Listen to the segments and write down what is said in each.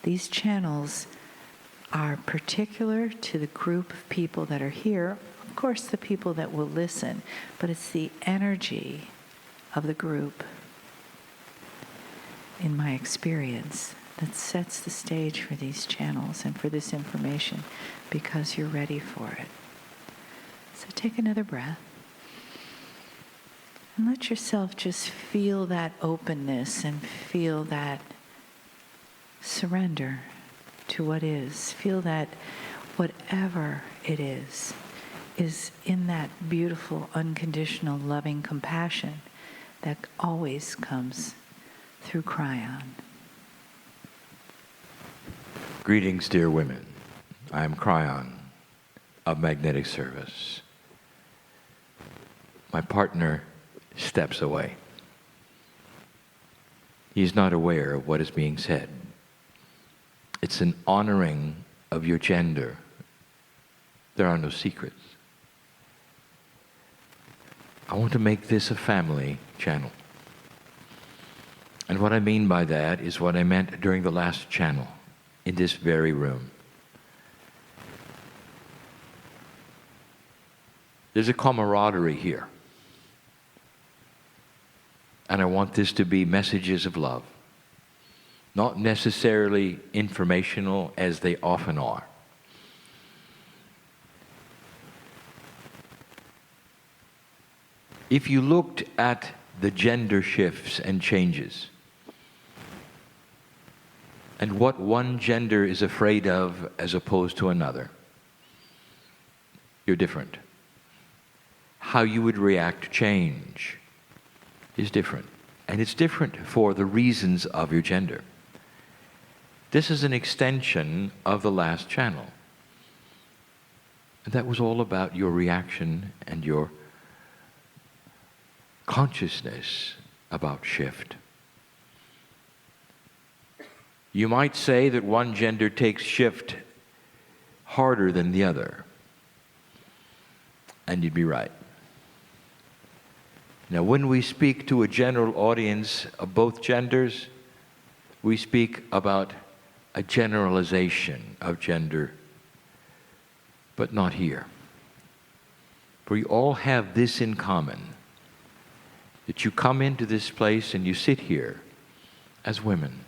These channels are particular to the group of people that are here, of course the people that will listen, but it's the energy of the group, in my experience, that sets the stage for these channels and for this information, because you're ready for it. So take another breath and let yourself just feel that openness and feel that surrender to what is. Feel that whatever it is in that beautiful, unconditional, loving compassion that always comes through Kryon. Greetings, dear women. I am Kryon of Magnetic Service. My partner steps away. He's not aware of what is being said. It's an honoring of your gender. There are no secrets. I want to make this a family channel. And what I mean by that is what I meant during the last channel in this very room. There's a camaraderie here. And I want this to be messages of love. Not necessarily informational as they often are. If you looked at the gender shifts and changes, and what one gender is afraid of as opposed to another, you're different. How you would react to change is different. And it's different for the reasons of your gender. This is an extension of the last channel. And that was all about your reaction and your consciousness about shift. You might say that one gender takes shift harder than the other. And you'd be right. Now, when we speak to a general audience of both genders, we speak about a generalization of gender, but not here. For you all have this in common, that you come into this place and you sit here as women.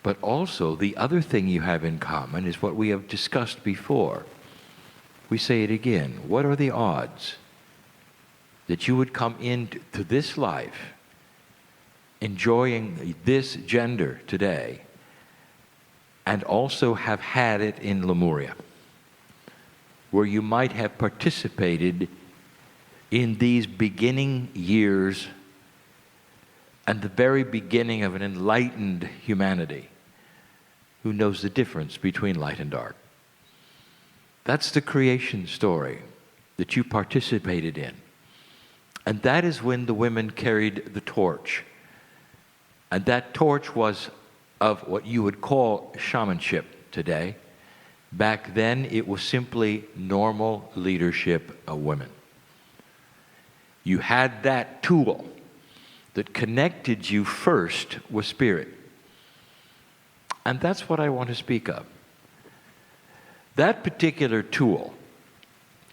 But also, the other thing you have in common is what we have discussed before. We say it again. What are the odds that you would come into this life enjoying this gender today and also have had it in Lemuria, where you might have participated in these beginning years and the very beginning of an enlightened humanity who knows the difference between light and dark? That's the creation story that you participated in. And that is when the women carried the torch. And that torch was of what you would call shamanship today. Back then, it was simply normal leadership of women. You had that tool that connected you first with spirit. And that's what I want to speak of. That particular tool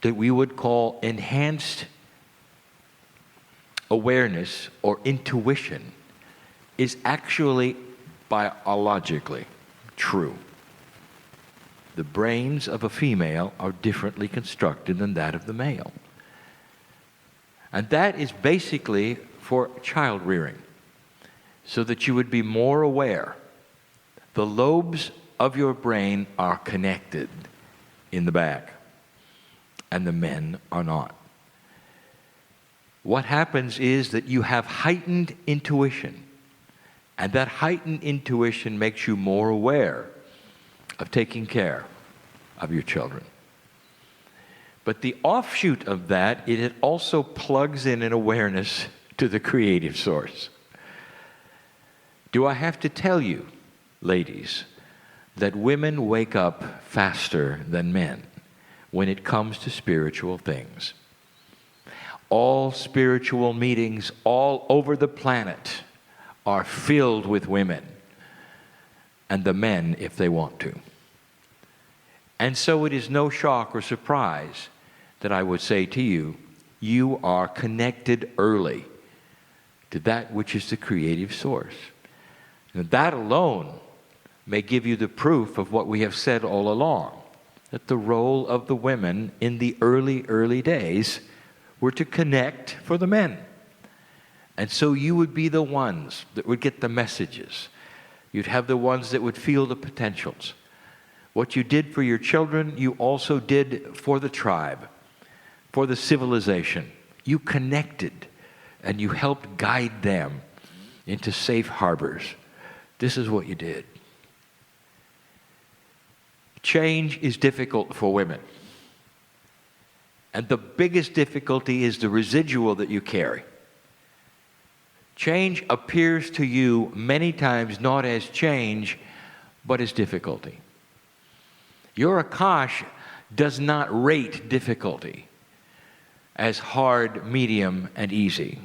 that we would call enhanced awareness or intuition is actually biologically true. The brains of a female are differently constructed than that of the male. And that is basically for child rearing, so that you would be more aware. The lobes of your brain are connected in the back, and the men are not. What happens is that you have heightened intuition, and that heightened intuition makes you more aware of taking care of your children. But the offshoot of that, it also plugs in an awareness to the creative source. Do I have to tell you, ladies, that women wake up faster than men when it comes to spiritual things? All spiritual meetings all over the planet are filled with women. and the men if they want to. And so it is no shock or surprise that I would say to you, you are connected early to that which is the creative source. And that alone may give you the proof of what we have said all along, that the role of the women in the early days were to connect for the men. And so you would be the ones that would get the messages. You'd have the ones that would feel the potentials. What you did for your children, you also did for the tribe, for the civilization. You connected and you helped guide them into safe harbors. This is what you did. Change is difficult for women. And the biggest difficulty is the residual that you carry. Change appears to you many times not as change, but as difficulty. Your Akash does not rate difficulty as hard, medium, and easy.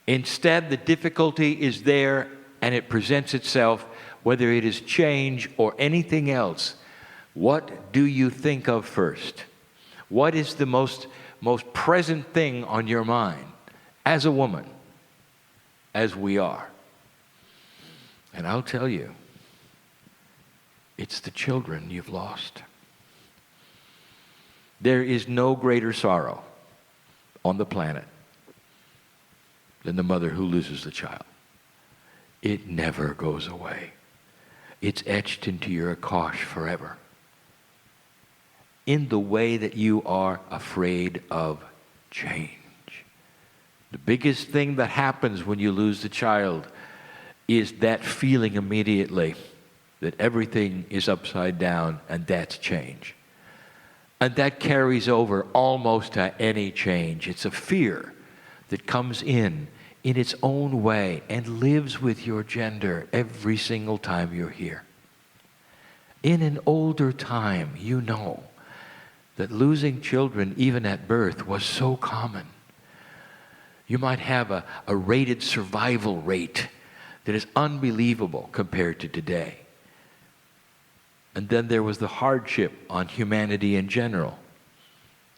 Instead, the difficulty is there and it presents itself, whether it is change or anything else. What do you think of first? What is the most present thing on your mind as a woman, as we are? And I'll tell you, it's the children you've lost. There is no greater sorrow on the planet than the mother who loses the child. It never goes away. It's etched into your Akash forever. In the way that you are afraid of change. The biggest thing that happens when you lose the child is that feeling immediately that everything is upside down, and that's change. And that carries over almost to any change. It's a fear that comes in its own way and lives with your gender every single time you're here. In an older time, you know that losing children, even at birth, was so common. You might have a rated survival rate that is unbelievable compared to today. And then there was the hardship on humanity in general,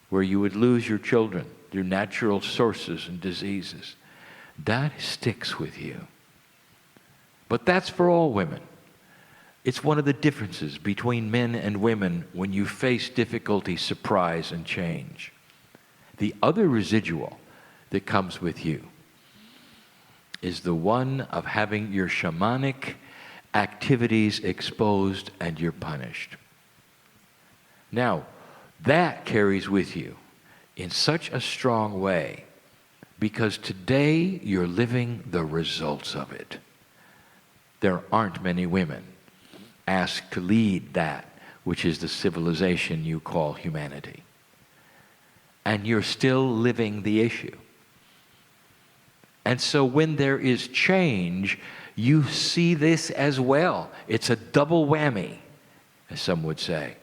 where you would lose your children through natural sources and diseases. That sticks with you. But that's for all women. It's one of the differences between men and women when you face difficulty, surprise, and change. The other residual that comes with you is the one of having your shamanic activities exposed and you're punished. Now, that carries with you in such a strong way because today you're living the results of it. There aren't many women asked to lead that which is the civilization you call humanity. And you're still living the issue. And so when there is change, you see this as well. It's a double whammy, as some would say.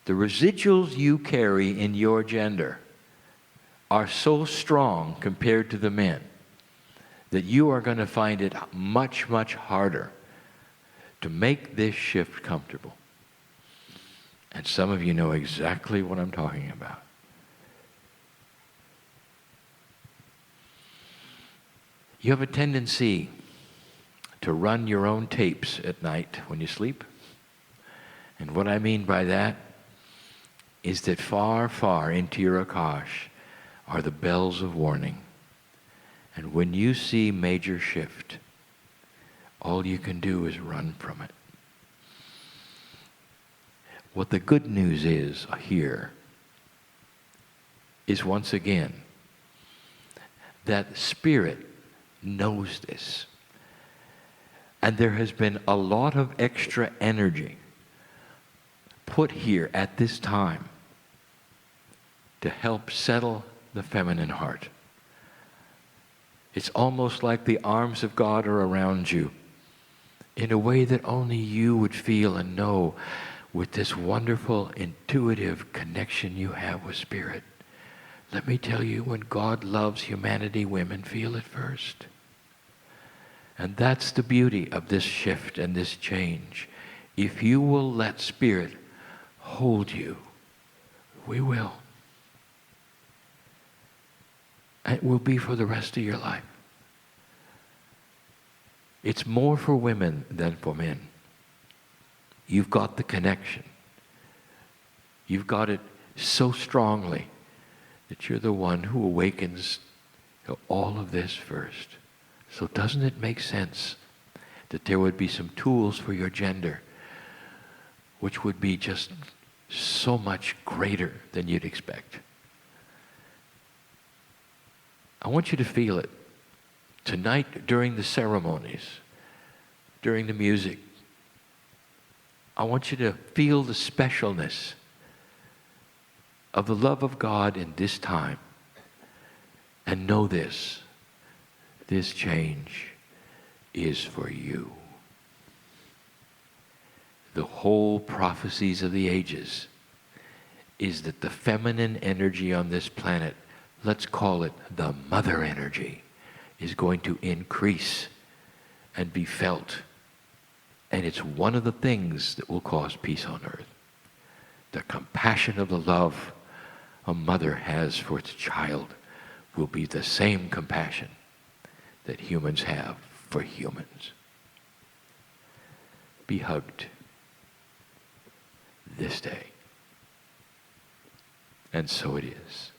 The residuals you carry in your gender are so strong compared to the men that you are going to find it much, much harder to make this shift comfortable. And some of you know exactly what I'm talking about. You have a tendency to run your own tapes at night when you sleep. And what I mean by that is that far, far into your Akash are the bells of warning. And when you see major shift, all you can do is run from it. What the good news is here is once again that Spirit knows this. And there has been a lot of extra energy put here at this time to help settle the feminine heart. It's almost like the arms of God are around you in a way that only you would feel and know with this wonderful, intuitive connection you have with Spirit. Let me tell you, when God loves humanity, women feel it first. And that's the beauty of this shift and this change. If you will let Spirit hold you, we will. And it will be for the rest of your life. It's more for women than for men. You've got the connection. You've got it so strongly that you're the one who awakens to all of this first. So doesn't it make sense that there would be some tools for your gender which would be just so much greater than you'd expect? I want you to feel it tonight during the ceremonies, during the music. I want you to feel the specialness of the love of God in this time. And know this change is for you. The whole prophecies of the ages is that the feminine energy on this planet, let's call it the mother energy, is going to increase and be felt. And it's one of the things that will cause peace on earth. The compassion of the love a mother has for its child will be the same compassion that humans have for humans. Be hugged this day. And so it is.